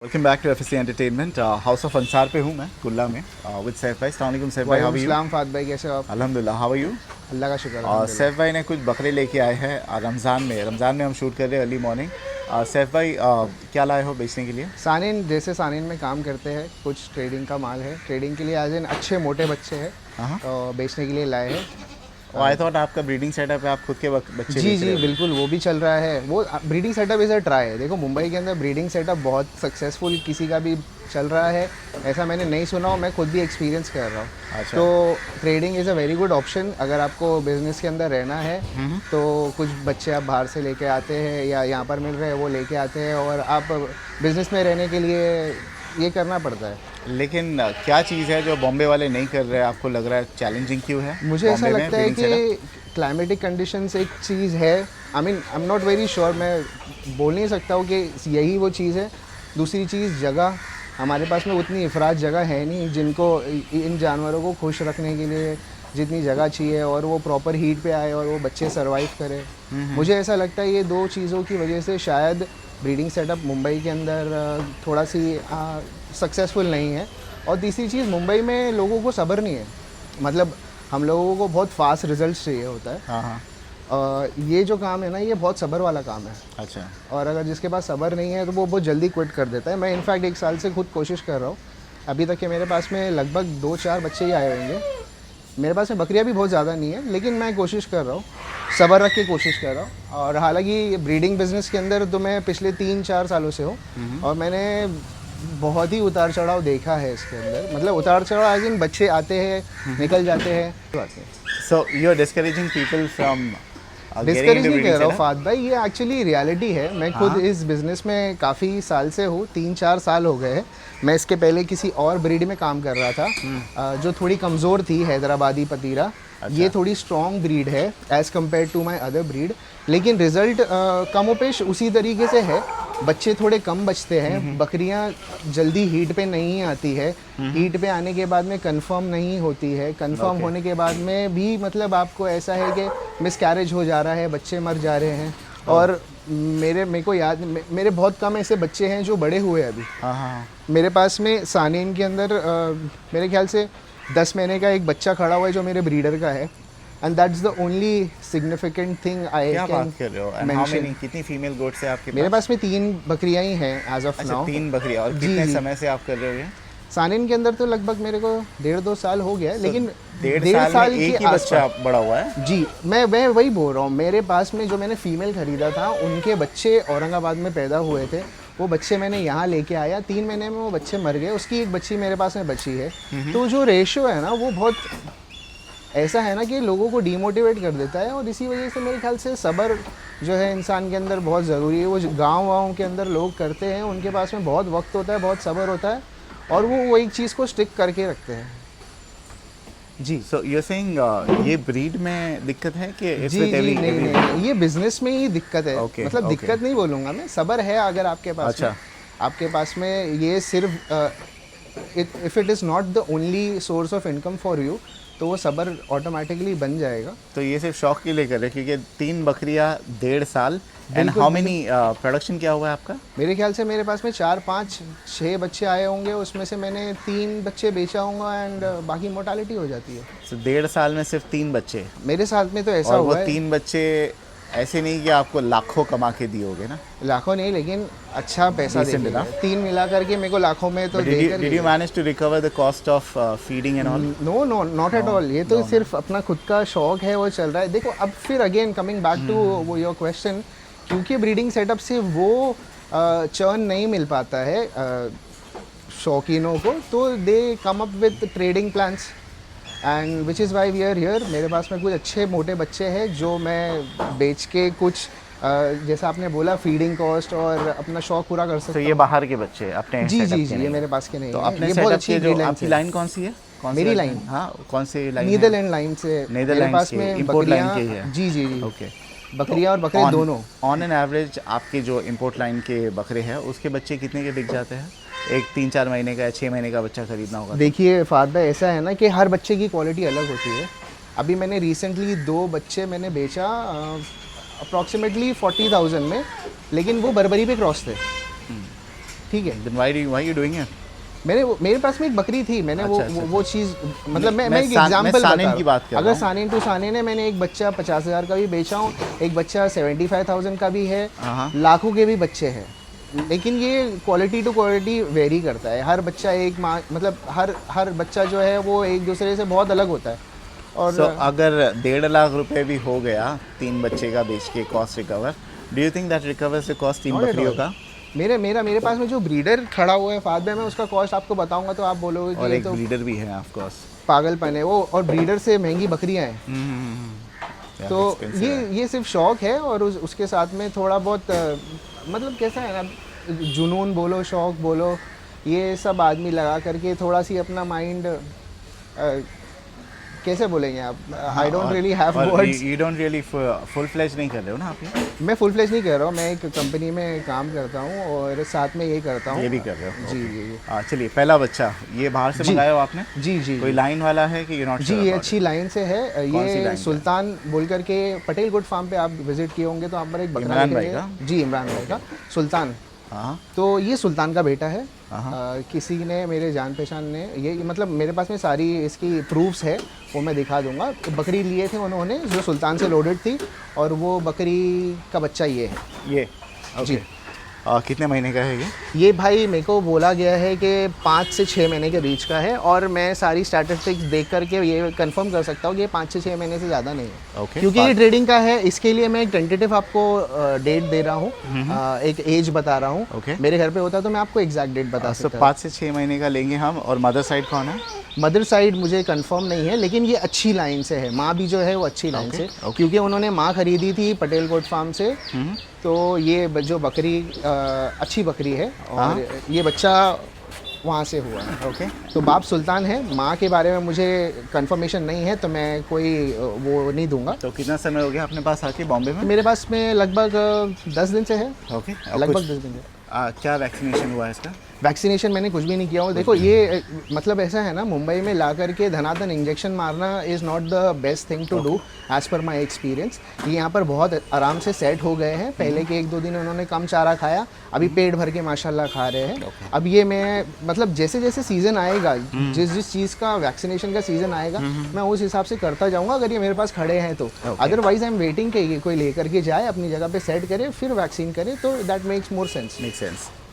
Welcome back to FSC entertainment. House of Ansar पे हूँ मैं कुल्ला में विद सैफ भाई। अस्सलाम वालेकुम सैफ भाई, हाउ आर यू? वालेकुम फात भाई, कैसे हो आप? अल्हम्दुलिल्लाह, हाउ आर यू? अल्लाह का शुक्र और अल्हम्दुलिल्लाह। सैफ भाई ने कुछ बकरे लेके आए हैं रमज़ान में हम शूट कर रहे हैं अर्ली मॉर्निंग। सैफ भाई क्या लाए हो बेचने के लिए? सानिन में काम करते हैं, कुछ ट्रेडिंग का माल है, ट्रेडिंग के लिए एज इन अच्छे मोटे बच्चे हैं हाँ। तो बेचने के लिए लाए हैं। और आई थॉट आपका ब्रीडिंग सेटअप है, आप खुद के बच्चे जी बेच जी रहे हो। बिल्कुल, वो भी चल रहा है। वो breeding setup is a try है। देखो मुंबई के अंदर ब्रीडिंग सेटअप बहुत सक्सेसफुल किसी का भी चल रहा है ऐसा मैंने नहीं सुना हो, मैं खुद भी एक्सपीरियंस कर रहा हूँ। अच्छा। तो trading is a very good option अगर आपको बिज़नेस के अंदर रहना है। तो कुछ बच्चे आप बाहर से लेके आते हैं या यहाँ पर मिल रहे हैं वो लेके आते हैं, और आप बिज़नेस में रहने के लिए ये करना पड़ता है। लेकिन क्या चीज़ है जो बॉम्बे वाले नहीं कर रहे हैं, आपको लग रहा है चैलेंजिंग क्यों है मुझे ऐसा बॉम्बे में लगता है ब्रीडिंग सेटअप? कि क्लाइमेटिक कंडीशंस एक चीज़ है। I am not very sure, मैं बोल नहीं सकता हूँ कि यही वो चीज़ है। दूसरी चीज़ जगह, हमारे पास में उतनी अफराद जगह है नहीं जिनको इन जानवरों को खुश रखने के लिए जितनी जगह चाहिए और वो प्रॉपर हीट पे आए और वो बच्चे सरवाइव करें। मुझे ऐसा लगता है ये दो चीज़ों की वजह से शायद ब्रीडिंग सेटअप मुंबई के अंदर थोड़ा सी सक्सेसफुल नहीं है। और तीसरी चीज़, मुंबई में लोगों को सब्र नहीं है। मतलब हम लोगों को बहुत फास्ट रिजल्ट चाहिए होता है। हाँ हाँ। ये जो काम है ना, ये बहुत सब्र वाला काम है। अच्छा। और अगर जिसके पास सब्र नहीं है तो वो बहुत जल्दी क्विट कर देता है। मैं इनफैक्ट 1 साल से खुद कोशिश कर रहा हूँ। अभी तक के मेरे पास में लगभग 2-4 बच्चे ही आए होंगे। मेरे पास में बकरियाँ भी बहुत ज़्यादा नहीं है, लेकिन मैं कोशिश कर रहा हूँ, सब्र रख के कोशिश कर रहा हूँ। और हालांकि ब्रीडिंग बिजनेस के अंदर तो मैं पिछले 3-4 सालों से हूँ और मैंने बहुत ही उतार चढ़ाव देखा है इसके अंदर। मतलब उतार चढ़ाव एज इन बच्चे आते हैं निकल जाते हैं। So you are discouraging people from discourage नहीं कह रहा हूँ फात भाई, ये एक्चुअली रियलिटी है। मैं खुद इस बिज़नेस में काफ़ी साल से हूँ, 3-4 साल हो गए हैं। मैं इसके पहले किसी और ब्रीड में काम कर रहा था जो थोड़ी कमज़ोर थी, हैदराबादी पतीरा। ये थोड़ी स्ट्रॉन्ग ब्रीड है as compare to my other breed, लेकिन रिज़ल्ट कमोपेश उसी तरीके से है। बच्चे थोड़े कम बचते हैं, बकरियां जल्दी हीट पे नहीं आती है, हीट पे आने के बाद में कंफर्म नहीं होती है, कंफर्म होने के बाद में भी मतलब आपको ऐसा है कि मिसकैरेज हो जा रहा है, बच्चे मर जा रहे हैं। और मेरे को याद, मेरे बहुत कम ऐसे बच्चे हैं जो बड़े हुए अभी। हाँ हाँ। मेरे पास में सानीन के अंदर मेरे ख्याल से 10 महीने का एक बच्चा खड़ा हुआ है जो मेरे ब्रीडर का है। And that's the only significant thing I क्या बात कैन कर रहे हो? And how many, कितनी फीमेल गोट्स है आपके मेरे पास? पास में 3 बकरियां ही हैं एज ऑफ अच्छा, नाउ। 3 बकरियां। और जी, कितने जी। समय से आप कर रहे हो ये? सानिन के अंदर तो लगभग मेरे को 1.5-2 साल हो गया है, लेकिन 1.5 साल में के एक ही बच्चा आसपास। बड़ा हुआ है? जी, मैं वही बोल रहा हूँ। मेरे पास में जो मैंने फीमेल खरीदा था उनके बच्चे औरंगाबाद में पैदा हुए थे। वो बच्चे मैंने यहाँ लेके आया, 3 महीने में वो बच्चे मर गए। उसकी एक बच्ची मेरे पास में बची है। तो जो रेशियो है ना वो बहुत ऐसा है ना कि लोगों को डीमोटिवेट कर देता है। और इसी वजह से मेरे ख्याल से सब्र जो है इंसान के अंदर बहुत ज़रूरी है। वो गाँव के अंदर लोग करते हैं, उनके पास में बहुत वक्त होता है, बहुत सब्र होता है, और वो एक चीज़ को स्टिक करके रखते हैं। जी। सो यू आर सेइंग ये ब्रीड में दिक्कत है कि इट्स जी विद जी नहीं, ये बिजनेस में ही दिक्कत है। Okay, मतलब okay. दिक्कत नहीं बोलूँगा मैं, सब्र है अगर आपके पास अच्छा। में। आपके पास में ये सिर्फ if it is not the only source of income for you, तो वो सब्र ऑटोमेटिकली बन जाएगा। तो ये सिर्फ शौक के लिए कर रहे हैं क्योंकि 3 बकरियां 1.5 साल। एंड बिल्कुल, हाउ मेनी प्रोडक्शन क्या हुआ है आपका? मेरे ख्याल से मेरे पास में 4-5-6 बच्चे आए होंगे, उसमें से मैंने 3 बच्चे बेचा होगा एंड बाकी मोर्टालिटी हो जाती है। सो 1.5 साल में सिर्फ 3 बच्चे? मेरे साथ में तो ऐसा और वो हुआ है। 3 बच्चे ऐसे नहीं कि आपको लाखों कमा के दिए होगे ना? लाखों नहीं, लेकिन अच्छा पैसा दे Decent दिया। enough? 3 मिला करके मेरे को लाखों में तो देकर did you manage to recover the cost of feeding and all? No no not at all. ये तो सिर्फ अपना खुद का शौक है, वो चल रहा है। देखो अब फिर अगेन कमिंग बैक टू वो योर क्वेश्चन, क्योंकि ब्रीडिंग सेटअप से वो चर्न नहीं मिल पाता है शौकीनों को, तो they come up with trading plans and which is why we are here. मेरे पास में कुछ अच्छे मोटे बच्चे हैं जो मैं बेच के कुछ जैसा आपने बोला फीडिंग कॉस्ट और अपना शौक पूरा कर सकता तो हूँ। ये बाहर के बच्चे अपने जी setup जी के जी, नहीं ये हैं। मेरे पास के नहीं तो है। अपने ये बहुत सेटअप अच्छी के जो breed line आपकी से। लाइन कौन सी है? कौन सी मेरी लाइन? लाइन? हाँ, कौन सी लाइन है? नीदरलैंड लाइन से। मेरे नीदरलैंड पास के में इंपोर्ट लाइन बकरियाँ, के है? जी जी जी, ओके। बकरियाँ और बकरे दोनों। ऑन एन एवरेज आपके जो इंपोर्ट लाइन के बकरे हैं उसके बच्चे कितने के बिक जाते हैं? एक 3-4 महीने का या 6 महीने का बच्चा खरीदना होगा तो? देखिए फात भाई, ऐसा है ना कि हर बच्चे की क्वालिटी अलग होती है। अभी मैंने रिसेंटली 2 बच्चे मैंने बेचा अप्रॉक्सीमेटली 40,000 में, लेकिन वो बर्बरी पे क्रॉस थे। ठीक है। Then why you doing it? मेरे पास में एक बकरी थी, मैंने अच्छा, वो चीज़, मतलब मैं एक मैं एग्जांपल बता सानेन रहा की हूँ। बात कर रहा अगर हूँ। सानेन टू सानेन है, मैंने एक बच्चा 50,000 का भी बेचा हूँ, एक बच्चा 75,000 का भी है, हाँ। लाखों के भी बच्चे हैं। लेकिन ये क्वालिटी टू क्वालिटी वेरी करता है। हर बच्चा एक माँ, मतलब हर बच्चा जो है वो एक दूसरे से बहुत अलग होता है। और So, अगर 1.5 लाख रुपए भी हो गया 3 बच्चे का बेच के cost recover, do you think that recovers the cost 3 Not at बकरियों all. का? मेरे पास में जो ब्रीडर खड़ा हुआ है फाद में, मैं उसका कॉस्ट आपको बताऊंगा तो आप बोलोगे कि और ये एक तो ब्रीडर भी है ऑफ कोर्स। पागलपन है वो, और ब्रीडर से महंगी बकरियां हैं। तो ये सिर्फ शौक है, और उसके साथ में थोड़ा बहुत मतलब कैसा है ना, जुनून बोलो, शौक बोलो, ये सब आदमी लगा करके थोड़ा सी अपना माइंड, कैसे बोलेंगे आप, I don't really have words. You don't really full fledge नहीं कर रहे हो ना आप ये? मैं फुल फ्लेज नहीं कर रहा हूँ, मैं एक कंपनी में काम करता हूँ और साथ में ये करता हूँ। ये भी कर रहे हो? जी जी। चलिए, पहला बच्चा ये बाहर से जी। मंगाया हो आपने? जी जी। कोई लाइन वाला है कि यू नॉट? जी, ये अच्छी लाइन से है। कौन सी ये लाइन सुल्तान बोल करके पटेल गुड फार्म पे आप विजिट किए होंगे तो आप पर एक बकरा इमरान भाई देखेंगे। जी, इमरान भाई का सुल्तान। हाँ। तो ये सुल्तान का बेटा है। किसी ने, मेरे जान पहचान ने, ये मतलब मेरे पास में सारी इसकी प्रूफ्स है, वो मैं दिखा दूंगा। बकरी लिए थे उन्होंने जो सुल्तान से लोडेड थी, और वो बकरी का बच्चा ये है। ये जी। कितने महीने का है ये भाई मेरे को बोला गया है कि 5 से 6 महीने के बीच का है, और मैं सारी स्टैटिस्टिक्स देख करके ये कंफर्म कर सकता हूँ कि ये 5 से 6 महीने से ज़्यादा नहीं है। ओके। क्योंकि ये ट्रेडिंग का है, इसके लिए मैं एक टेंटेटिव आपको डेट दे रहा हूँ, एक एज बता रहा हूँ। ओके। मेरे घर पे होता तो मैं आपको एग्जैक्ट डेट बता सकता हूँ। 5 से 6 महीने का लेंगे हम। और मदर साइड कौन है? मदर साइड मुझे कंफर्म नहीं है, लेकिन ये अच्छी लाइन से है। माँ भी जो है वो अच्छी लाइन से, क्योंकि उन्होंने माँ खरीदी थी पटेल गोट फार्म से। तो ये जो बकरी अच्छी बकरी है, और ये बच्चा वहाँ से हुआ है। ओके। तो बाप सुल्तान है, माँ के बारे में मुझे कंफर्मेशन नहीं है, तो मैं कोई वो नहीं दूंगा। तो कितना समय हो गया अपने पास आके बॉम्बे में? मेरे पास में लगभग 10 दिन से है। ओके। लगभग 10 दिन से। क्या वैक्सीनेशन हुआ है इसका? वैक्सीनेशन मैंने कुछ भी नहीं किया हूँ। देखो ये मतलब ऐसा है ना, मुंबई में ला करके धनाधन इंजेक्शन मारना is not the best thing to do as per my experience. ये यहाँ पर बहुत आराम से सेट हो गए हैं। पहले के 1-2 दिन उन्होंने कम चारा खाया, अभी पेट भर के माशाल्लाह खा रहे हैं। अब ये मैं मतलब जैसे जैसे सीज़न आएगा, जिस चीज़ का वैक्सीनेशन का सीज़न आएगा, मैं उस हिसाब से करता जाऊँगा, अगर ये मेरे पास खड़े हैं तो। अदरवाइज आई एम वेटिंग कि ये कोई लेकर के जाए, अपनी जगह पे सेट करे, फिर वैक्सीन करे, तो दैट मेक्स मोर सेंस।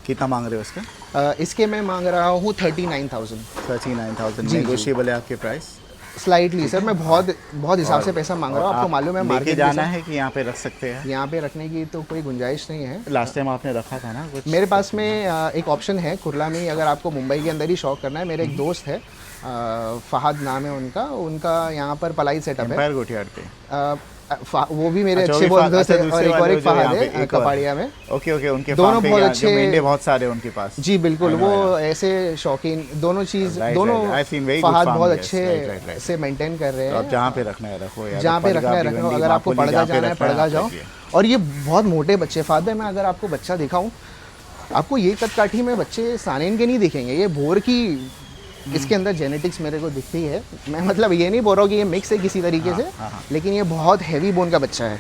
कितना मांग रहे हो इसका? इसके मैं मांग रहा हूँ 39,000। 39,000 नेगोशिएबल है आपके प्राइस? स्लाइटली सर, मैं बहुत हिसाब से पैसा मांग रहा हूँ। आपको मालूम है मार्केट जाना है कि यहाँ पे रख सकते हैं? यहाँ पे रखने की तो कोई गुंजाइश नहीं है। लास्ट टाइम आपने रखा था ना कुछ? मेरे पास में एक ऑप्शन है कुरला में, अगर आपको मुंबई के अंदर ही शौक करना है। मेरे एक दोस्त है, फहद नाम है उनका यहाँ पर पलाई सेटअप है एम्पायर गोटियाड पे। वो भी मेरे अच्छे बहुत दोस्त है, और एक फहद है कपाड़िया में। Okay okay. उनके दोनों बहुत अच्छे मेंढे बहुत सारे उनके पास। जी बिल्कुल, वो ऐसे शौकीन, दोनों फहद बहुत अच्छे से मेंटेन कर रहे हैं। आप जहाँ पे रखना है रखो यार, जहाँ पे रखना है रखो। अगर आपको पड़गा जाना है पड़गा जाओ। और ये बहुत मोटे बच्चे फाद है, मैं अगर आपको बच्चा दिखाऊं, आपको ये कदकाठी में बच्चे सानेन के नहीं दिखेंगे, ये भोर की इसके अंदर जेनेटिक्स मेरे को दिखती है। मैं मतलब ये नहीं बोल रहा हूँ कि ये मिक्स है किसी तरीके से, लेकिन ये बहुत हैवी बोन का बच्चा है।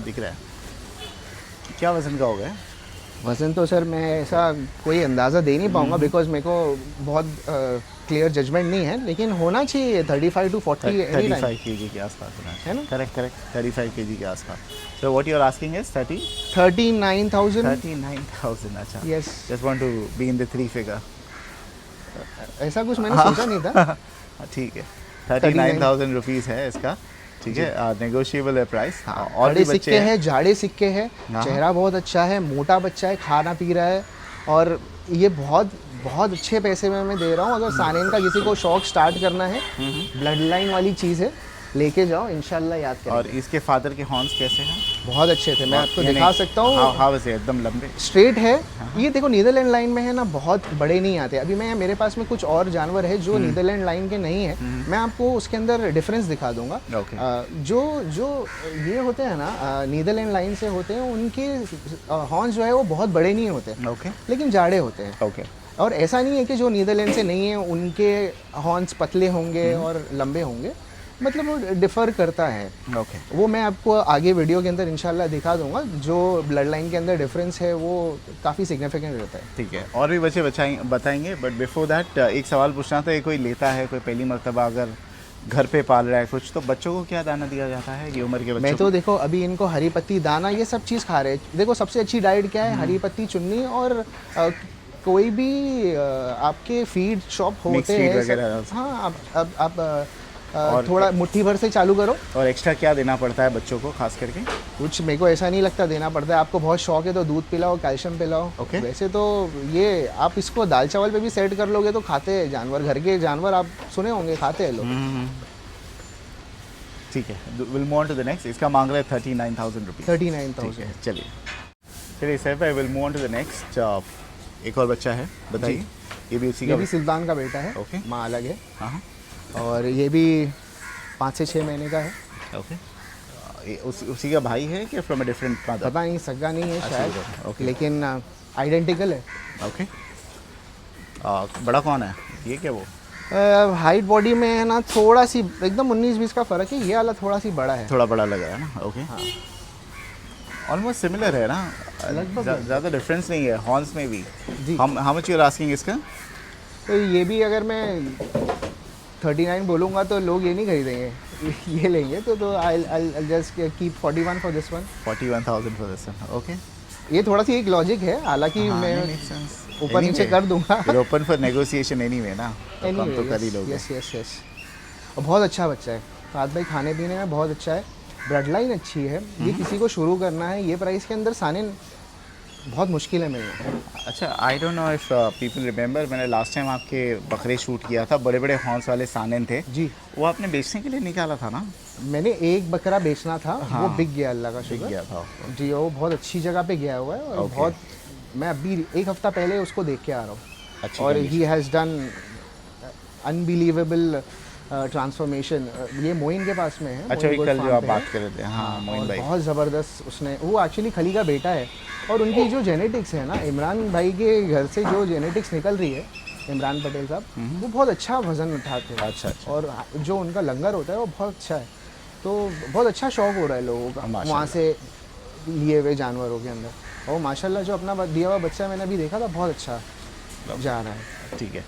दिख रहा है। क्या वजन का होगा? वजन तो सर मैं ऐसा कोई अंदाज़ा दे नहीं पाऊँगा, बिकॉज मेरे को बहुत क्लियर जजमेंट नहीं है, लेकिन होना चाहिए 35 to 40 35 kg के आसपास होना है ना? करेक्ट 35 kg के आसपास। So what you are asking is 39,000। 39,000। अच्छा। Yes। Just want to be in the 3 figure। ऐसा कुछ मैंने सोचा नहीं था। ठीक है। 39,000 रुपीज़ है इसका। ठीक है, नेगोशिएबल है प्राइस। और भी सिक्के हैं, जाड़े सिक्के हैं, चेहरा बहुत अच्छा है, मोटा बच्चा है, खाना पी रहा है, और ये बहुत अच्छे पैसे में मैं दे रहा हूँ। अगर सानेन का किसी को शौक स्टार्ट करना है, ब्लड लाइन वाली चीज़ है, लेके जाओ, इंशाल्लाह याद करें। और इसके फादर के हॉर्न्स कैसे हैं? बहुत अच्छे थे, मैं आपको दिखा सकता हूँ। हाँ वैसे एकदम लंबे स्ट्रेट है। ये देखो नीदरलैंड लाइन में है ना, बहुत बड़े नहीं आते। अभी मेरे पास में कुछ और जानवर है जो नीदरलैंड लाइन के नहीं है, मैं आपको उसके अंदर डिफरेंस दिखा दूंगा। जो ये होते हैं ना नीदरलैंड लाइन से होते हैं, उनके हॉर्न्स जो है वो बहुत बड़े नहीं होते, लेकिन जाड़े होते हैं। और ऐसा नहीं है कि जो नीदरलैंड से नहीं है उनके हॉर्न्स पतले होंगे और लंबे होंगे। मतलब वो डिफ़र करता है। ओके वो मैं आपको आगे वीडियो के अंदर इंशाल्लाह दिखा दूंगा। जो ब्लड लाइन के अंदर डिफरेंस है वो काफ़ी सिग्निफिकेंट रहता है। ठीक है, और भी बच्चे बताएंगे, बट बिफोर दैट एक सवाल पूछना था। ये कोई लेता है, कोई पहली मर्तबा अगर घर पे पाल रहा है कुछ, तो बच्चों को क्या दाना दिया जाता है ये उम्र के बच्चों मैं तो देखो अभी इनको हरी पत्ती दाना ये सब चीज़ खा रहे हैं। देखो सबसे अच्छी डाइट क्या है, हरी पत्ती चुन्नी और कोई भी आपके फीड शॉप Mixed होते feed हैं वगैरह। हाँ आप और थोड़ा मुट्ठी भर से चालू करो। और एक्स्ट्रा क्या देना पड़ता है बच्चों को खास करके? कुछ मेरे को ऐसा नहीं लगता देना पड़ता है। आपको बहुत शौक है तो दूध पिलाओ, कैल्शियम पिलाओ। Okay. वैसे तो ये आप इसको दाल चावल पे भी सेट कर लोगे तो खाते हैं जानवर, घर के जानवर आप सुने होंगे खाते हैं लोग। ठीक है, will move on to the next. इसका मांग रहे 39,000 रुपीज़। 39,000। चलिए सैफ भाई, will move on to the next. एक और बच्चा है, बताइए। ये भी उसी ये का? भी सुल्तान का बेटा है। Okay. माँ अलग है। हाँ और ये भी 5 से 6 महीने का है। ओके। उसी का भाई है कि फ्रॉम अ डिफरेंट फादर? पता नहीं, सगा नहीं है शायद, okay. लेकिन आइडेंटिकल है। ओके। बड़ा कौन है ये, क्या वो? हाइट बॉडी में है ना थोड़ा सी एकदम 19-20 का फ़र्क है। ये वाला थोड़ा सी बड़ा है। थोड़ा बड़ा लग रहा है ना? ओके। ऑलमोस्ट सिमिलर है ना, लगभग ज़्यादा डिफरेंस नहीं है हॉर्न्स में भी। जी। How much you are asking इसका? तो ये भी अगर मैं 39 बोलूँगा तो लोग ये नहीं खरीदेंगे, ये लेंगे। तो I just keep 41 for this one. 41,000 for this one. Okay. ये थोड़ा सी एक लॉजिक है, हालांकि मैं ऊपर नीचे कर दूंगा। ओपन फॉर नेगोशिएशन एनीवे ना, तो कम तो कर ही लोगे। यस। और बहुत अच्छा बच्चा है साद भाई, खाने पीने में बहुत अच्छा है, ब्लड लाइन अच्छी है। ये किसी को शुरू करना है ये प्राइस के अंदर सानिन बहुत मुश्किल है मिलना। अच्छा, I don't know if people remember, मैंने लास्ट टाइम आपके बकरे शूट किया था, बड़े बड़े हॉर्न्स वाले सानिन थे जी। वो आपने बेचने के लिए निकाला था ना? मैंने एक बकरा बेचना था। हाँ, वो बिक गया, अल्लाह का शुक्र। गया था जी, वो बहुत अच्छी जगह पे गया हुआ है और बहुत, मैं अभी 1 हफ्ता पहले उसको देख के आ रहा हूँ और he has done unbelievable transformation. ये मोइन के पास में है। अच्छा, वही कल जो आप बात कर रहे थे। हाँ, मोइन भाई बहुत ज़बरदस्त उसने, वो एक्चुअली खली का बेटा है और उनकी जो जेनेटिक्स है ना, इमरान भाई के घर से जो जेनेटिक्स निकल रही है, इमरान पटेल साहब, वो बहुत अच्छा वज़न उठाते हैं। अच्छा। और जो उनका लंगर होता है वो बहुत अच्छा है। तो बहुत अच्छा शौक हो रहा है लोगों का वहाँ से लिए हुए जानवरों के अंदर। और माशाल्लाह जो अपना दिया हुआ बच्चा मैंने अभी देखा था, बहुत अच्छा जा रहा है। ठीक है।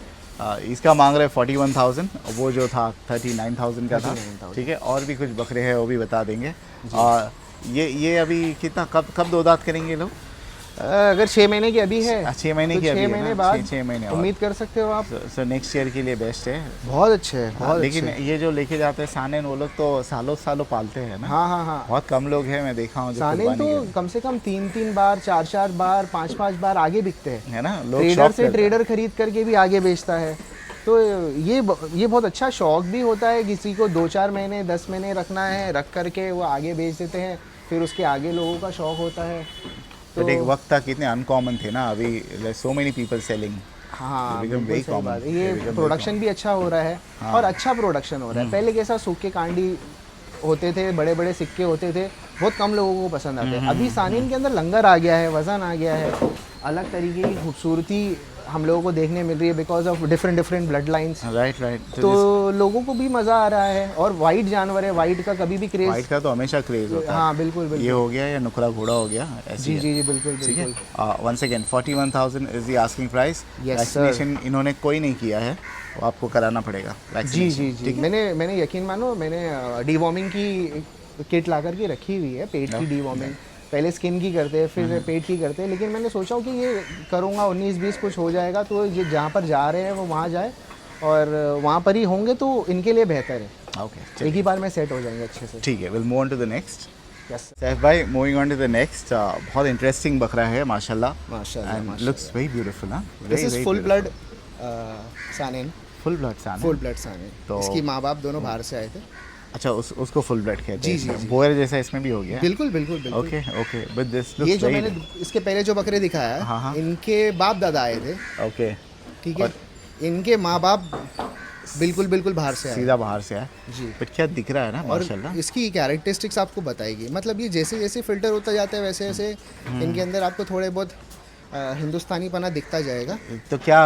इसका मांग रहे 41,000, वो जो था 39,000 का था। ठीक है, और भी कुछ बकरे हैं वो भी बता देंगे। ये अभी कितना, कब दो दांत करेंगे लोग? अगर 6 महीने की अभी है, 6 महीने तो की अभी 6 महीने बाद 6 महीने उम्मीद कर सकते हो आप। सो नेक्स्ट ईयर के लिए बेस्ट है। बहुत अच्छे है, बहुत लेकिन ये जो लेके जाते हैं सानिन, वो लोग तो सालों पालते हैं ना? हाँ। बहुत कम लोग हैं, मैं देखा हूँ। सानिन तो कम से कम 3 बार, 4 बार, 5 बार आगे बिकते हैं, है ना? लोग ट्रेडर से ट्रेडर खरीद करके भी आगे बेचता है। तो ये बहुत अच्छा शौक भी होता है। किसी को 2-4 महीने 10 महीने रखना है, रख करके वो आगे बेच देते हैं, फिर उसके आगे लोगों का शौक होता है। तो एक वक्त था कितने अनकॉमन थे ना, अभी सो मेनी पीपल सेलिंग। हाँ, बिल्कुल सही बात है। ये प्रोडक्शन भी अच्छा हो रहा है। हाँ। और अच्छा प्रोडक्शन हो रहा है। पहले कैसा सूखे कांडी होते थे, बड़े बड़े सिक्के होते थे, बहुत कम लोगों को पसंद आते हैं। अभी सानिन के अंदर लंगर आ गया है, वज़न आ गया है, अलग तरीके की खूबसूरती हम लोगों को देखने मिल रही है because of different blood lines. Right. तो लोगों को भी मज़ा आ रहा है। और वाइट जानवर है, वाइट का कभी भी क्रेज, वाइट का तो हमेशा क्रेज होता है। हाँ बिल्कुल। ये हो गया या नुकरा घोड़ा हो गया, ऐसे जी बिल्कुल। Once again 41,000 is the asking price. Vaccination इन्होंने कोई नहीं किया है, वो आपको कराना पड़ेगा। जी। मैंने यकीन मानो, मैंने डीवॉर्मिंग की किट ला करके रखी हुई है। पेट की डीवॉर्मिंग, पहले स्किन की करते हैं, फिर पेट की करते हैं। लेकिन मैंने सोचा कि ये करूँगा 19-20 कुछ हो जाएगा तो ये जहाँ पर जा रहे हैं वो वहाँ जाए और वहाँ पर ही होंगे तो इनके लिए बेहतर है। ओके, एक ही बार में सेट हो जाएंगे अच्छे से। ठीक है, will move on to the next. Yes Saif भाई, moving on to the next. बहुत इंटरेस्टिंग बकरा है माशाल्लाह, एंड लुक्स वेरी ब्यूटीफुल। ना, this is full blood Saanen. Full blood Saanen. तो इसकी माँ बाप दोनों बाहर से आए थे। अच्छा, उसको फुल ब्लड कहते हैं। जी। बोयर जैसा इसमें भी हो गया? बिल्कुल। ओके, बट दिस लुक्स ये जो मैंने इसके पहले जो बकरे दिखाया है, हाँ। इनके बाप दादा आए थे। ओके, ठीक है। इनके माँ बाप बिल्कुल बाहर से आए, सीधा बाहर से आए जी। बट क्या दिख रहा है ना माशाल्लाह। और इसकी कैरेक्टरिस्टिक्स आपको बताएगी, मतलब ये जैसे फिल्टर होता जाता है वैसे वैसे इनके अंदर आपको थोड़े बहुत हिंदुस्तानी पना दिखता जाएगा। तो क्या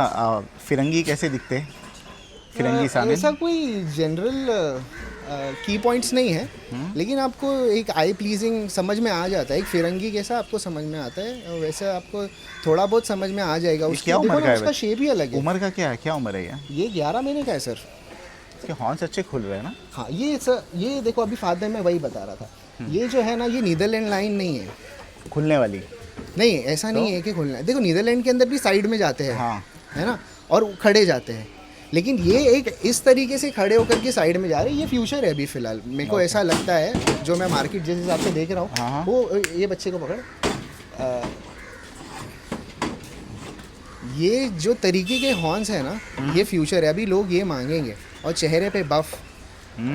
फिरंगी कैसे दिखते हैं? फिरंगी सानिन ऐसा कोई जनरल की पॉइंट्स नहीं है, लेकिन आपको एक आई प्लीजिंग समझ में आ जाता है, एक फिरंगी कैसा आपको समझ में आता है वैसे आपको थोड़ा बहुत समझ में आ जाएगा। उसकी क्या उम्र का है? उसका शेप ही अलग है। उम्र का क्या है, क्या उम्र है ये 11 महीने का है सर। इसके हॉर्न्स अच्छे खुल रहे हैं ना? हाँ ये सर, ये देखो अभी फादर में वही बता रहा था, ये जो है ना ये नीदरलैंड लाइन नहीं है खुलने वाली। नहीं, ऐसा नहीं है कि खुलना है। देखो नीदरलैंड के अंदर भी साइड में जाते हैं, हाँ है ना, और खड़े जाते हैं, लेकिन ये एक इस तरीके से खड़े होकर के साइड में जा रहे हैं। ये फ्यूचर है अभी फिलहाल, मेरे को ऐसा लगता है, जो मैं मार्केट जिस हिसाब से देख रहा हाँ। हूँ। वो ये बच्चे को पकड़, ये जो तरीके के हॉर्न्स है ना, ये फ्यूचर है। अभी लोग ये मांगेंगे। और चेहरे पे बफ,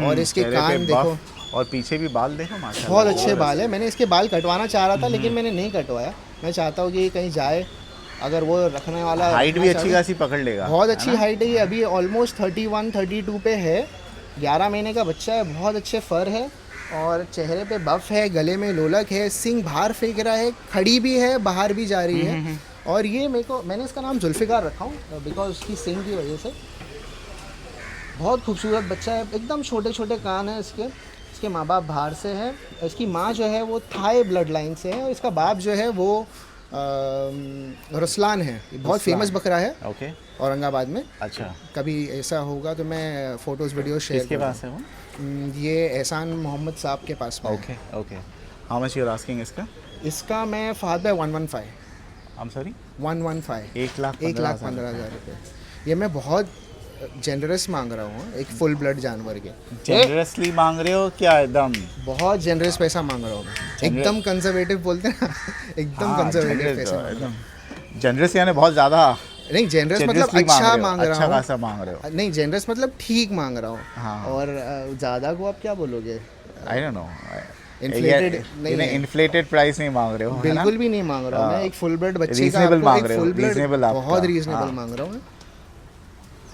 और इसके चेहरे कान पे देखो, buff, और पीछे भी बाल देखो माशाल्लाह बहुत अच्छे बाल है। मैंने इसके बाल कटवाना चाह रहा था, लेकिन मैंने नहीं कटवाया। मैं चाहता हूँ कि कहीं जाए, अगर वो रखने वाला, हाइट भी अच्छी खासी पकड़ लेगा। बहुत अच्छी हाइट है ये, अभी ऑलमोस्ट 31-32 पे है। 11 महीने का बच्चा है, बहुत अच्छे फर है, और चेहरे पे बफ है, गले में लोलक है, सिंग बाहर फेंक रहा है, खड़ी भी है, बाहर भी जा रही है। और ये मैंने इसका नाम जुल्फ़िकार रखा हूँ बिकॉज उसकी सिंग की वजह से। बहुत खूबसूरत बच्चा है, एकदम छोटे छोटे कान है इसके। इसके माँ बाप बाहर से हैं, इसकी माँ जो है वो थाई ब्लड लाइन से है, और इसका बाप जो है वो रसलान है। बहुत फेमस बकरा है ओके औरंगाबाद में। अच्छा, कभी ऐसा होगा तो मैं फ़ोटोज़ वीडियो शेयर किसके पास है वो? ये एहसान मोहम्मद साहब के पास में। Okay okay, how much you are asking इसका? इसका मैं फहद भाई 115 आई एम सॉरी 115 1,15,000 रुपये। ये मैं बहुत जेनरस मांग रहा हूँ एक फुल ब्लड जानवर के। जेनरसली मांग रहे हो क्या? एकदम बहुत जेनरस पैसा मांग रहा हूँ मैं, एकदम कंजर्वेटिव बोलते हैं ना, एकदम कंजर्वेटिव पैसा मांग रहा हूँ। जनरस यानी बहुत ज़्यादा नहीं, जेनरस मतलब अच्छा मांग रहा हूँ, अच्छा खासा मांग रहे हो। नहीं जेनरस मतलब ठीक मांग रहा हूँ। हाँ। और ज़्यादा को आप क्या बोलोगे? आई डोंट नो, इन्फ्लेटेड नहीं है, इन्फ्लेटेड प्राइस नहीं मांग रहे हो, है ना? बिल्कुल भी नहीं मांग रहा हूँ मैं। एक फुल ब्लड बच्चे का रीजनेबल आपको मांग एक रहे हो, फुल ब्लड रीजनेबल आपका। बहुत रीजनेबल हाँ। मांग रहा हूँ मैं।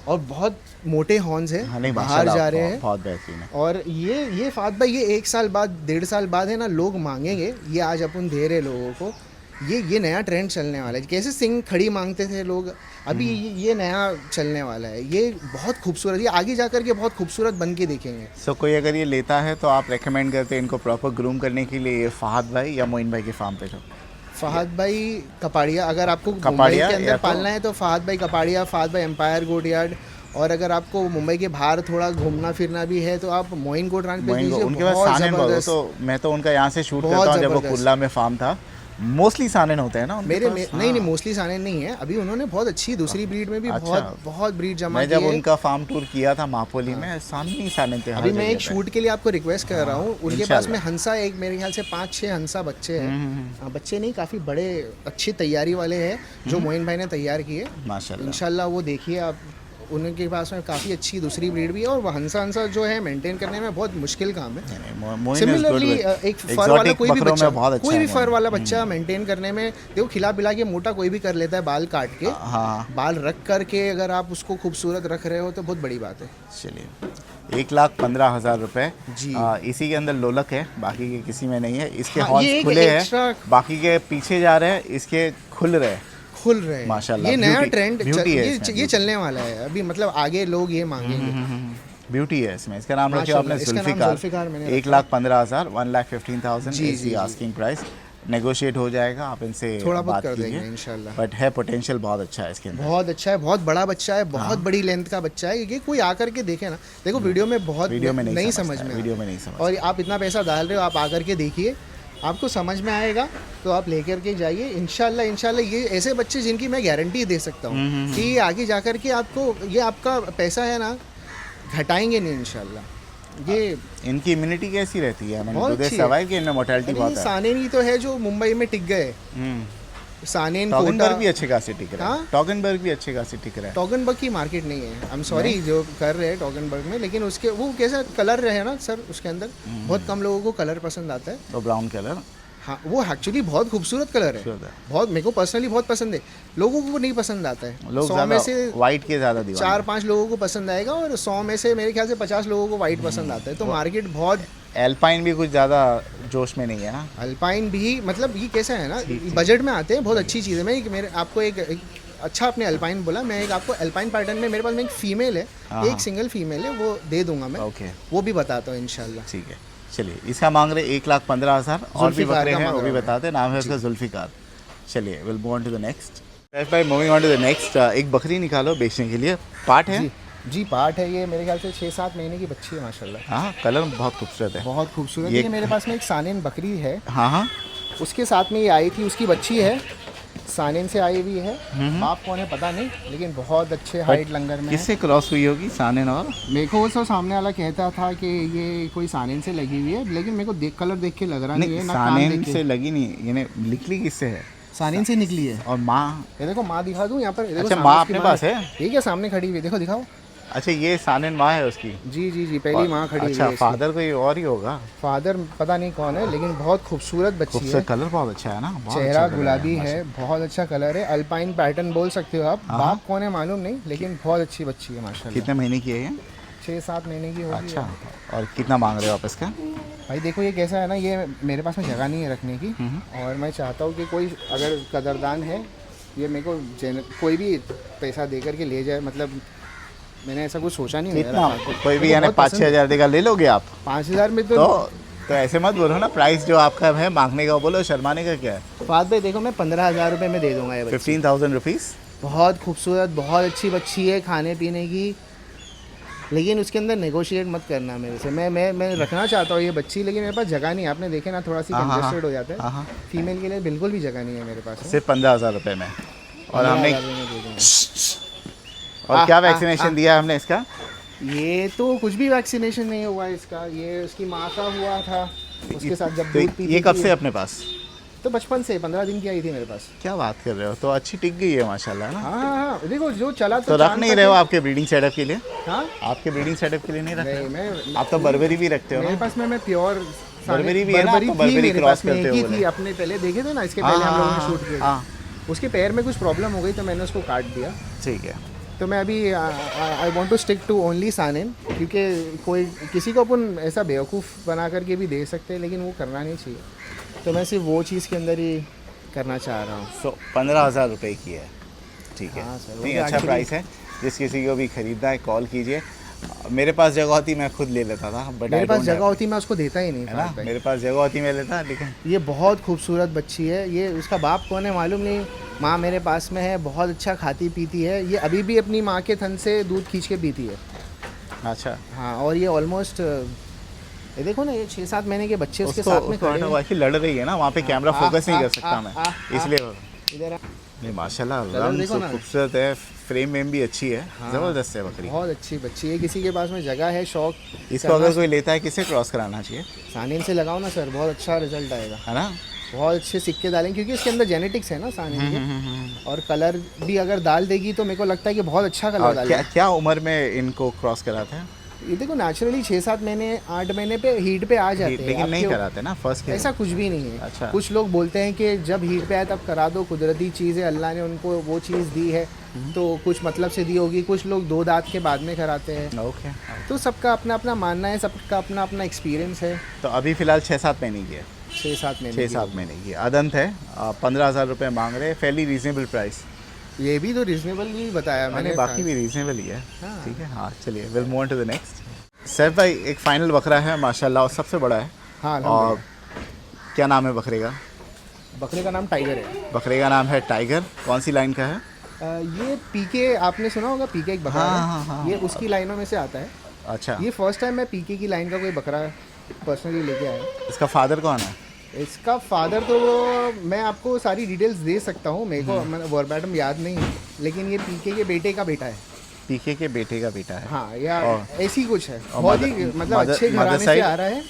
और बहुत मोटे हॉर्न्स है, हाँ, नहीं, बाहर माशाल्लाह, जा रहे हैं। बहुत बेहतरीन है। और ये फात भाई, ये 1 साल बाद 1.5 साल बाद है ना, लोग मांगेंगे। ये आज अपन दे रहे लोगों को, ये नया ट्रेंड चलने वाला है। जैसे सिंह खड़ी मांगते थे लोग, अभी ये नया चलने वाला है। ये बहुत खूबसूरत, ये आगे जा कर के बहुत खूबसूरत बन के देखेंगे। सो कोई अगर ये लेता है तो आप रेकमेंड करते हैं इनको प्रॉपर ग्रूम करने के लिए ये फहद भाई या मोइन भाई के फार्म पे जाओ? फहद भाई कपाड़िया, अगर आपको मुंबई कपाड़िया के या अंदर तो- पालना है तो फहद भाई कपाड़िया, फहद भाई एम्पायर गोट यार्ड। और अगर आपको मुंबई के बाहर थोड़ा घूमना फिरना भी है तो आप मोइन गोट रान पे दीजिए। उनके पास बहुत सानन बहुत, ज़बरदस्त। तो मैं तो उनका यहाँ से शूट बहुत करता हूँ जब वो ज़बरदस्त। कुल्ला में फार्म था। मोस्टली सानन होते हैं ना उनके मेरे पास? में, हाँ। नहीं मोस्टली साने नहीं है। अभी उन्होंने बहुत अच्छी दूसरी ब्रीड में भी अच्छा। बहुत ब्रीड जमा मैं की जब है। उनका फार्म टूर किया था मापोली में, सामने सानन थे हर अभी मैं जगह एक पे। शूट के लिए आपको रिक्वेस्ट कर रहा हूँ। उनके पास इंशाल्लाह। में हंसा एक, मेरे ख्याल से 5-6 हंसा बच्चे हैं। बच्चे नहीं, काफ़ी बड़े अच्छी तैयारी वाले हैं जो मोइन भाई ने तैयार किए। माशाल्लाह। इंशाल्लाह वो देखिए आप, उनके पास में काफ़ी अच्छी दूसरी ब्रीड भी है। और वो हंसा जो है मेंटेन करने में बहुत मुश्किल काम है। सिमिलरली एक फर वाला कोई भी बच्चा, कोई भी फर वाला बच्चा मेंटेन करने में, देखो खिला पिला के मोटा कोई भी कर लेता है, बाल काट के, हाँ, बाल रख करके अगर आप उसको खूबसूरत रख रहे हो तो बहुत बड़ी बात है। चलिए 1,15,000 रुपए जी। इसी के अंदर लोलक है, बाकी के किसी में नहीं है। इसके हाँ, ये हॉर्न्स एक खुले हैं, extra- बाकी के पीछे जा रहे हैं, इसके खुल रहे हैं। खुल रहे हैं माशाल्लाह, ये नया beauty- ट्रेंड beauty है इसमें, ये beauty। चलने वाला है अभी। मतलब आगे लोग ये मांगेंगे। ब्यूटी है इसमें। इसका नाम रखिए माशाल्लाह, आपने इसका नाम जुल्फिकार। जुल्फिकार मैंने रखा। 1,15,000 1,15,000 जी, इज जी, दी जी। Asking price. नेगोशिएट हो जाएगा, आप इनसे थोड़ा बहुत बात कर कीजिए। देंगे इंशाल्लाह। बट है पोटेंशियल बहुत अच्छा है इसके अंदर। बहुत अच्छा है, बहुत बड़ा बच्चा है, बहुत बड़ी लेंथ का बच्चा है। ये कोई आकर के देखे ना, देखो वीडियो में बहुत वीडियो में नहीं समझ समझता है, में वीडियो आता। में नहीं समझ। और आप इतना पैसा डाल रहे हो, आप आकर के देखिए, आपको समझ में आएगा तो आप लेकर के जाइए। इंशाल्लाह ये ऐसे बच्चे जिनकी मैं गारंटी दे सकता हूँ कि ये आगे जाकर के आपको, ये आपका पैसा है ना, घटाएंगे नहीं इंशाल्लाह। ये इनकी इम्यूनिटी कैसी रहती है? मैंने बहुत दूध अच्छी है। सवाल कि इनमें मोर्टेलिटी अरे बहुत ये है। सानेन तो है जो मुंबई में टिक गए। सानेन, कोटा, टॉगनबर्ग भी अच्छे खासे टिक रहा हाँ? है। टॉगनबर्ग भी अच्छे खासे टिक रहा है। टॉगनबर्ग की मार्केट नहीं है, आई एम सॉरी जो कर रहे हैं टॉगनबर्ग में, लेकिन उसके वो कैसा कलर रहे ना सर, उसके अंदर बहुत कम लोगों को कलर पसंद आता है। तो ब्राउन कलर हाँ, वो एक्चुअली बहुत खूबसूरत कलर है, खूबसूरत है। बहुत, मेरे को पर्सनली बहुत पसंद है। लोगों को नहीं पसंद आता है। लोग 100 में से वाइट के ज़्यादा दीवाने। 4-5 लोगों को पसंद आएगा, और 100 में से मेरे ख्याल से 50 लोगों को वाइट पसंद आता है। तो मार्केट बहुत। एल्पाइन भी कुछ ज़्यादा जोश में नहीं है ना? अल्पाइन भी मतलब ये कैसा है ना, बजट में आते हैं, बहुत अच्छी चीज़ है। मैं मेरे आपको एक अच्छा आपने अल्पाइन बोला, मैं एक आपको अल्पाइन पैटर्न में मेरे पास में एक फीमेल है, एक सिंगल फीमेल है, वो दे दूंगा मैं। ओके, वो भी बताता हूँ इंशाल्लाह। ठीक है। चलिए, इसका मांग रहे 1,15,000। और भी जुल्फिकार बकरे का हैं, मांग वो भी रहा हूँ। बताते हैं। नाम है उसका जुल्फिकार। चलिए, will move on to the next. भाई moving on to the next, एक बकरी निकालो बेचने के लिए। पार्ट है? जी पार्ट है। ये मेरे ख्याल से 6-7 महीने की बच्ची है माशाल्लाह। हाँ, कलर बहुत खूबसूरत है। बहुत खूबसूरत। ये ये मेरे पास में एक सानेन बकरी है, हाँ हाँ, उसके साथ में ये आई थी, उसकी बच्ची है, सानेन से आई हुई है। बाप कौन है पता नहीं, लेकिन बहुत अच्छे हाइट लंगर में है। किससे क्रॉस हुई होगी सानेन? और मेरे को वो सामने वाला कहता था कि ये कोई सानेन से लगी हुई है, लेकिन मेरे को कलर देख के लग रहा नहीं है, ना कान सानेन देख के। से लगी नहीं, यानी निकली किससे है? सानेन से निकली है। और माँ? ये देखो माँ दिखा दूँ यहाँ पर। ये देखो अच्छा, सामने माँ उसकी अपने पास है? ठीक है, सामने खड़ी हुई है, देखो दिखाओ। अच्छा, ये सानेन माँ है उसकी? जी जी जी, पहली माँ खड़ी हुई अच्छा, है इसकी। फादर कोई और ही होगा। फादर पता नहीं कौन है, लेकिन बहुत खूबसूरत बच्ची है। खूबसूरत, कलर बहुत अच्छा है ना, बहुत चेहरा अच्छा कलर गुलाबी है, बहुत अच्छा कलर है। अल्पाइन पैटर्न बोल सकते हो आप। बाप कौन है मालूम नहीं, लेकिन बहुत अच्छी बच्ची है माशाल्लाह। कितने महीने की है ये? 6-7 महीने की होगी। अच्छा, और कितना मांग रहे हो आप इसका? भाई देखो ये कैसा है ना, ये मेरे पास में जगह नहीं है रखने की, और मैं चाहता हूँ कि कोई अगर कदरदान है, ये मेरे को कोई भी पैसा दे करके ले जाए। मतलब मैंने ऐसा कुछ सोचा नहीं है। कितना? कोई भी यानी 5-6 हज़ार देगा, ले लोगे आप? 5,000 में तो ऐसे मत बोलो ना, प्राइस जो आपका है मांगने का बोलो, शर्माने का क्या है? फाद भाई देखो, मैं 15,000 रुपये में दे दूंगा ये बच्ची। 15,000 रुपीज़। बहुत खूबसूरत, बहुत अच्छी बच्ची है, खाने पीने की, लेकिन उसके अंदर नेगोशिएट मत करना मेरे से। मैं रखना चाहता हूँ ये बच्ची, लेकिन मेरे पास जगह नहीं है। आपने देखे ना, थोड़ा सी कंजेस्टेड हो जाता है। फीमेल के लिए बिल्कुल भी जगह नहीं है मेरे पास। सिर्फ 15,000 रुपये में। और हमने 15,000 में दे दूंगा। और क्या वैक्सीनेशन दिया है हमने इसका? ये तो कुछ भी वैक्सीनेशन नहीं हुआ है इसका। ये उसकी माँ का हुआ था, उसके साथ जब दूध पीती ये कब थी। से अपने पास? तो बचपन से 15 दिन की आई थी मेरे पास। क्या बात कर रहे हो, तो अच्छी टिक गई है माशाल्लाह ना। हाँ हाँ, देखो जो चला तो रख नहीं रहे हो आपके ब्रीडिंग सेटअप के लिए? हाँ, आपके ब्रीडिंग सेटअप के लिए नहीं रख रहे हो? मैं आप तो बर्बरी भी रखते हो मेरे ना? पास में मैं प्योर बर्बरी भी है ना, आप तो बर्बरी क्रॉस करते हो थी। बोले। अपने पहले देखे थे ना, इसके पहले हम लोगों ने शूट किया। हाँ, उसके पैर में कुछ प्रॉब्लम हो गई तो मैंने उसको काट दिया। ठीक है। तो मैं अभी I want to stick to only Saanen, क्योंकि कोई किसी को अपन ऐसा बेवकूफ़ बना करके भी दे सकते हैं, लेकिन वो करना नहीं चाहिए। तो मैं सिर्फ वो चीज़ के अंदर ही करना चाह रहा हूँ। सो 15,000 रुपये की है, ठीक है। हाँ सर, नहीं, वो अच्छा actually- प्राइस है। जिस किसी को भी खरीदना है कॉल कीजिए। मेरे पास जगह होती मैं खुद ले लेता था, बट मेरे पास जगह होती मैं उसको देता ही नहीं है ना, था। मेरे पास जगह होती मैं लेता, लेकिन ये बहुत खूबसूरत बच्ची है। ये उसका बाप कौन है मालूम नहीं, माँ मेरे पास में है, बहुत अच्छा खाती पीती है। ये अभी भी अपनी माँ के थन से दूध खींच के पीती है। अच्छा, हाँ, और ये ऑलमोस्ट ये देखो ना, ये 6-7 महीने के बच्चे उसके उसको साथ में उसको खड़े हटवा के लड़ रही है ना, वहाँ पे कैमरा फोकस नहीं कर सकता मैं, इसलिए। इधर आ। नहीं माशाल्लाह, कलर रंग देखो तो ना। खूबसूरत है, फ्रेम में भी अच्छी है, ज़बरदस्त है बकरी। बहुत अच्छी बच्ची है। किसी के पास में जगह है, शौक इसको अगर कोई लेता है, किसे क्रॉस कराना चाहिए? सानेन से लगाओ ना सर, बहुत अच्छा रिजल्ट आएगा। है ना? बहुत अच्छे सिक्के डालेंगे, क्योंकि इसके अंदर जेनेटिक्स है ना सानेन के। और कलर भी अगर डाल देगी तो मेरे को लगता है कि बहुत अच्छा कलर और डालेगा। क्या उम्र में इनको क्रॉस कराते हैं? ये देखो नेचुरली 6-7 महीने 8 महीने पे हीट पे आ जाते हैं। लेकिन नहीं आपके- कराते ना फर्स्ट? ऐसा कुछ भी नहीं है। अच्छा। कुछ लोग बोलते हैं कि जब हीट पे आए तब करा दो, कुदरती चीज़ है, अल्लाह ने उनको वो चीज़ दी है तो कुछ मतलब से दी होगी। कुछ लोग 2 दांत के बाद में कराते हैं। ओके। तो सबका अपना अपना मानना है, सबका अपना अपना एक्सपीरियंस है। तो अभी फ़िलहाल 6-7 महीने की है? 6-7 महीने 6-7 महीने की अदंत है। 15,000 रुपये मांग रहे हैं, फेली रीजनेबल प्राइस। ये भी तो रीजनेबल भी बताया मैंने मैंने। बाकी भी रीजनेबल ही है। हाँ। ठीक है, हाँ चलिए, will move on to the next. Saif भाई, एक फाइनल बकरा है माशाल्लाह, और सबसे बड़ा है। हाँ, और क्या नाम है बकरे का? बकरे का नाम टाइगर है। बकरे का नाम है टाइगर। कौन सी लाइन का है? ये पीके, आपने सुना होगा, पीके एक बकरा हाँ, है। हाँ। ये उसकी लाइनों में से आता है। अच्छा, ये फर्स्ट टाइम मैं पीके की लाइन का कोई बकरा पर्सनली लेके आया। इसका फादर कौन है? इसका फादर तो मैं आपको सारी डिटेल्स दे सकता हूँ, मेरे को वर्बैटम याद नहीं है, लेकिन ये पीके के बेटे का बेटा है। पीके के बेटे का बेटा है। हाँ, या और- ऐसी कुछ है। और बहुत ही मदर- मतलब मदर- अच्छे मदर घराने से साइड? आ रहा है।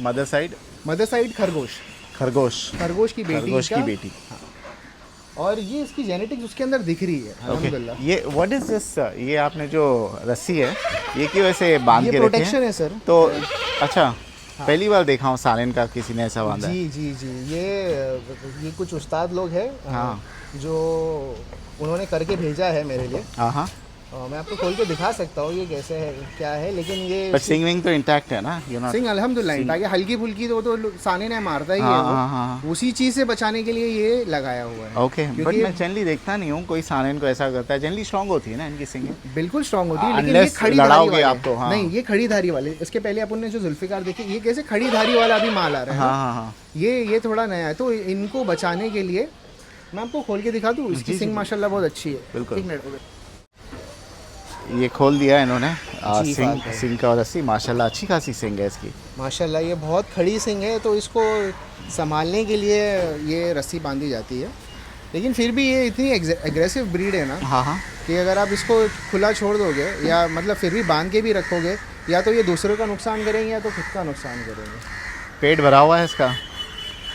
Mother side? मदर साइड खरगोश। खरगोश। खरगोश की बेटी खरगोश का। की बेटी। और ये इसकी जेनेटिक्स उसके अंदर दिख रही है ओके। अल्हम्दुलिल्लाह। ये व्हाट इज दिस? ये आपने जो रस्सी है, ये क्यों ऐसे बांध ये के रखी प्रोटेक्शन है? है सर। तो अच्छा, पहली बार देखा हूँ सालन का किसी ने ऐसा बांधा है। जी जी जी, ये कुछ उस्ताद लोग हैं हाँ। जो उन्होंने करके भेजा है मेरे लिए। हाँ हाँ। मैं आपको खोल के दिखा सकता हूँ ये कैसे है क्या है, लेकिन ये पर सिंग विंग तो इंटैक्ट है ना, यू नो। सिंग अल्हम्दुलिल्लाह ताकि हल्की फुल्की तो साने ने मारता ही है हाँ, वो। हाँ, हाँ। उसी चीज़ से बचाने के लिए ये लगाया हुआ है। ओके, बट मैं जनरली देखता नहीं हूँ कोई सानेन को ऐसा करता है। जनरली स्ट्रांग होती है ना इनकी सिंग। बिल्कुल स्ट्रांग होती है, लेकिन ये Unless खड़ी धारी लड़ाओगे वाले आप तो, हाँ। नहीं, ये खड़ी धारी वाले। इसके पहले अपन ने जो जुल्फिकार देखे, ये कैसे खड़ी धारी वाला अभी माल आ रहा है हाँ, ना। हाँ, हाँ। ये थोड़ा नया है, तो इनको बचाने के लिए मैं आपको खोल के दिखा दूँ। इसकी सिंग माशाल्लाह बहुत अच्छी है। बिल्कुल। एक मिनट हो गया। ये खोल दिया इन्होंने जी, सिंग बात है। सिंग का रस्सी। माशाल्लाह अच्छी खासी सिंग है इसकी। माशाल्लाह ये बहुत खड़ी सिंग है, तो इसको संभालने के लिए ये रस्सी बांधी जाती है। लेकिन फिर भी ये इतनी एग्रेसिव ब्रीड है ना हाँ, हाँ। कि अगर आप इसको खुला छोड़ दोगे या मतलब फिर भी बांध के भी रखोगे, या तो ये दूसरों का नुकसान करेंगे या तो खुद का नुकसान करेंगे। पेट भरा हुआ है इसका।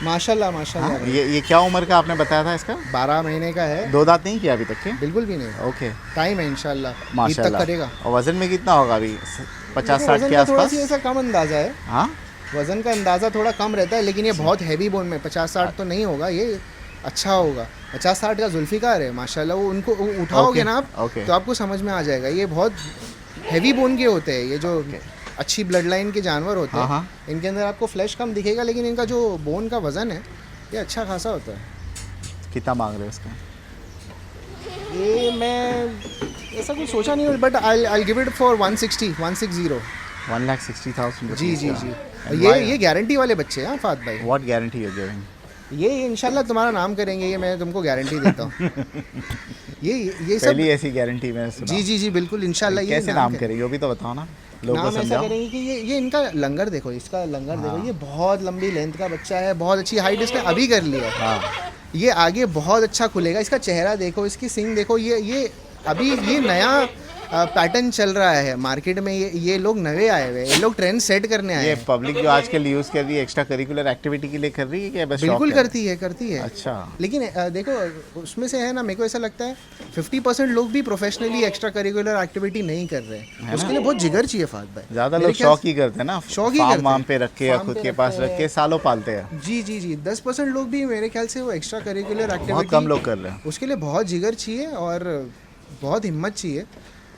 माशाल्लाह माशाल्लाह। ये क्या उम्र का आपने बताया था इसका? 12 महीने का है। दो दांत नहीं किया अभी तक के? बिल्कुल भी नहीं। ओके, टाइम है इंशाल्लाह, ईद तक माशाल्लाह। करेगा। और वजन में कितना होगा अभी? 50-60 वजन के का थोड़ा आसपास? सी ऐसा कम अंदाज़ा है। हाँ, वजन का अंदाज़ा थोड़ा कम रहता है, लेकिन ये बहुत हैवी बोन में 50-60 तो नहीं होगा, ये अच्छा होगा। 50-60 का जुल्फिकार है माशाल्लाह। वो उनको उठाओगे ना आप, ओके। तो आपको समझ में आ जाएगा। ये बहुत हैवी बोन के होते हैं, ये जो अच्छी ब्लड लाइन के जानवर होते हाँ, हैं। हाँ। इनके अंदर आपको फ्लैश कम दिखेगा, लेकिन इनका जो बोन का वज़न है ये अच्छा खासा होता है। कितना मांग रहे हो इसका? ये मैं ऐसा कुछ सोचा नहीं, but I give it for 160। 1,60,000 जी जी जी। ये गारंटी वाले बच्चे हैं फात भाई। What guarantee you giving? ये इंशाल्लाह तुम्हारा नाम करेंगे, ये मैं तुमको गारंटी देता हूँ। ये सब पहली ऐसी गारंटी मैंने सुना। जी जी जी बिल्कुल इंशाल्लाह। ये कैसे नाम करेंगे वो भी तो बताओ ना, लोगों को नाम ऐसा समझाओ। करेंगे कि ये इनका लंगर देखो, इसका लंगर देखो। ये बहुत लंबी लेंथ का बच्चा है, बहुत अच्छी हाइट इसने अभी कर लिया है। हाँ, ये आगे बहुत अच्छा खुलेगा। इसका चेहरा देखो, इसकी सिंग देखो। ये अभी ये नया पैटर्न चल रहा है मार्केट में। ये लोग नए आए हुए हैं, ये लोग ट्रेंड सेट करने आए ये हैं। पब्लिक जो आजकल यूज कर रही है एक्स्ट्रा करिकुलर एक्टिविटी के लिए कर रही है क्या बस शौक बिल्कुल है? करती है। अच्छा। लेकिन देखो उसमें से है ना, मेरे को ऐसा लगता है 50% लोग भी प्रोफेशनली एक्स्ट्रा करिकुलर एक्टिविटी नहीं कर रहे हैं। उसके लिए बहुत जिगर चाहिए फात भाई। ज्यादा मेरे लोग ख्याल शौक ही करते हैं ना, शौक ही फार्म करते वाम हैं। पे रख के या फार्म खुद पे के पास रखते रख के सालों पालते हैं। जी जी जी। 10% लोग भी मेरे ख्याल से वो एक्स्ट्रा करिकुलर बहुत एक्टिविटी कम लोग कर रहे हैं। उसके लिए बहुत जिगर चाहिए और बहुत हिम्मत चाहिए।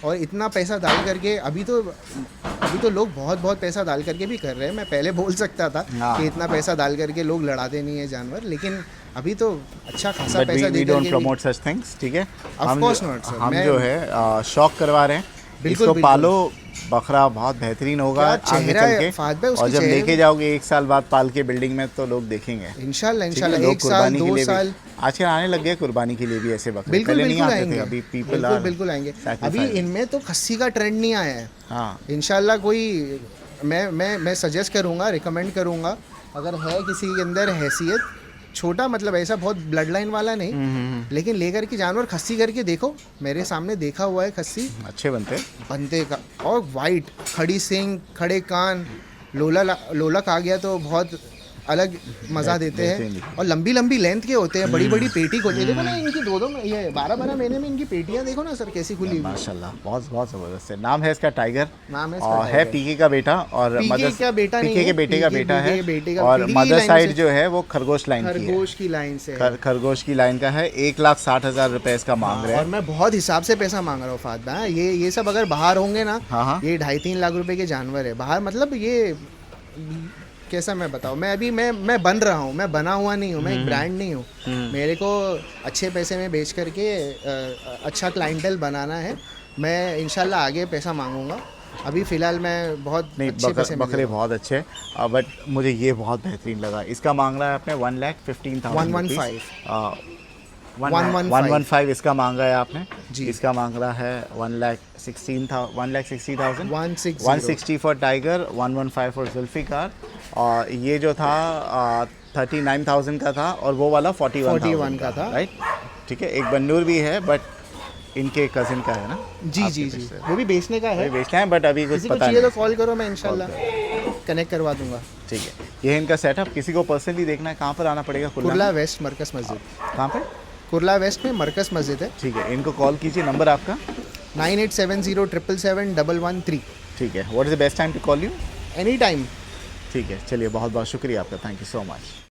और इतना पैसा डाल करके अभी तो लोग बहुत पैसा डाल करके भी कर रहे हैं। मैं पहले बोल सकता था हाँ। कि इतना पैसा डाल करके लोग लड़ाते नहीं है जानवर, लेकिन अभी तो अच्छा खासा बट पैसा वी दे डोंट करके भी- प्रमोट सच थिंग्स, ठीक है? Of course not, sir. हम मैं- जो है शौक करवा रहे हैं। बिल्कुल, इसको बिल्कुल। पालो, बखरा बहुत बेहतरीन होगा क्या आगे चेहरा चल है के। फात भाई, उसके और जब चेहरे लेके में- जाओगे 1 साल बाद पाल के बिल्डिंग में तो लोग देखेंगे। इंशाल्लाह ठीक है? इंशाल्लाह लोग 1 साल कुर्बानी के 2 लिए भी साल आजकल आने लग गए कुर्बानी के लिए भी ऐसे बकरे। बिल्कुल पहले नहीं बिल्कुल आते आएंगे। थे, अभी पीपल बिल्कुल बिल्कुल आएंगे। अभी इनमें तो खस्सी का ट्रेंड नहीं आया है। हाँ, इंशाल्लाह कोई मैं सजेस्ट करूँगा, रिकमेंड करूँगा, अगर है किसी के अंदर हैसियत, छोटा मतलब ऐसा बहुत ब्लड लाइन वाला नहीं, लेकिन लेकर के जानवर खस्सी करके देखो। मेरे सामने देखा हुआ है खस्सी अच्छे बनते हैं। बनते का। और वाइट खड़ी सिंग, खड़े कान, लोलक आ गया तो बहुत अलग मज़ा देते हैं। और लंबी लंबी लेंथ के होते हैं, बड़ी बड़ी पेटी होती है। देखो ना इनकी दो ये 12-12 महीने में इनकी पेटियाँ देखो ना सर कैसी खुली हुई। माशाल्लाह बहुत ज़बरदस्त है। नाम है इसका टाइगर। नाम है इसका और है टाइगर। पीके का बेटा और पीके मदर का बेटा नहीं पीके के है, बेटे का पीके बेटा है। बेटे का और पीके की मदर लाइन साइड से- जो है वो खरगोश लाइन की है। खरगोश की लाइन से है। खरगोश की लाइन का है। 1,60,000 रुपए इसका मांग रहे और हैं। मैं बहुत हिसाब से पैसा मांग रहा हूँ फात भाई। ये सब अगर बाहर होंगे ना, हाँ, हाँ। ये 2.5-3 लाख रुपए के जानवर है बाहर। मतलब ये कैसा मैं बताऊँ, मैं अभी मैं बन रहा हूँ, मैं बना हुआ नहीं हूँ, मैं एक ब्रांड नहीं हूँ। मेरे को अच्छे पैसे में बेच करके अच्छा क्लाइंटल बनाना है। मैं इंशाल्लाह आगे पैसा मांगूंगा। अभी फ़िलहाल मैं बहुत नहीं, अच्छे पैसे में बकरे बहुत अच्छे हैं। बट मुझे ये बहुत बेहतरीन लगा। इसका मांग रहा है आपने 1,15,000 115 115 इसका मांगा है आपने जी। इसका मांग रहा है 1,60,000 160 160 फॉर टाइगर, 115 फॉर जुल्फिकार। और ये जो था 39,000 का था और वो वाला 41,000 का था। राइट, ठीक है। एक बन्नूर भी है बट इनके कजिन का है ना। जी जी जी, वो भी बेचने का है। बेचना है बट अभी कुछ किसी को पता चाहिए नहीं। तो कॉल करो, मैं इंशाल्लाह कनेक्ट करवा दूंगा। ठीक है, ये है इनका सेटअप। किसी को पर्सनली देखना है कहाँ पर आना पड़ेगा? कुर्ला वेस्ट मरकज़ मस्जिद। कहाँ पे? कुर्ला वेस्ट में मरकज़ मस्जिद है। ठीक है, इनको कॉल कीजिए। नंबर आपका? 9870777113। ठीक है। What is the best time to call you? Any time. ठीक है, चलिए बहुत बहुत शुक्रिया आपका। Thank you so much.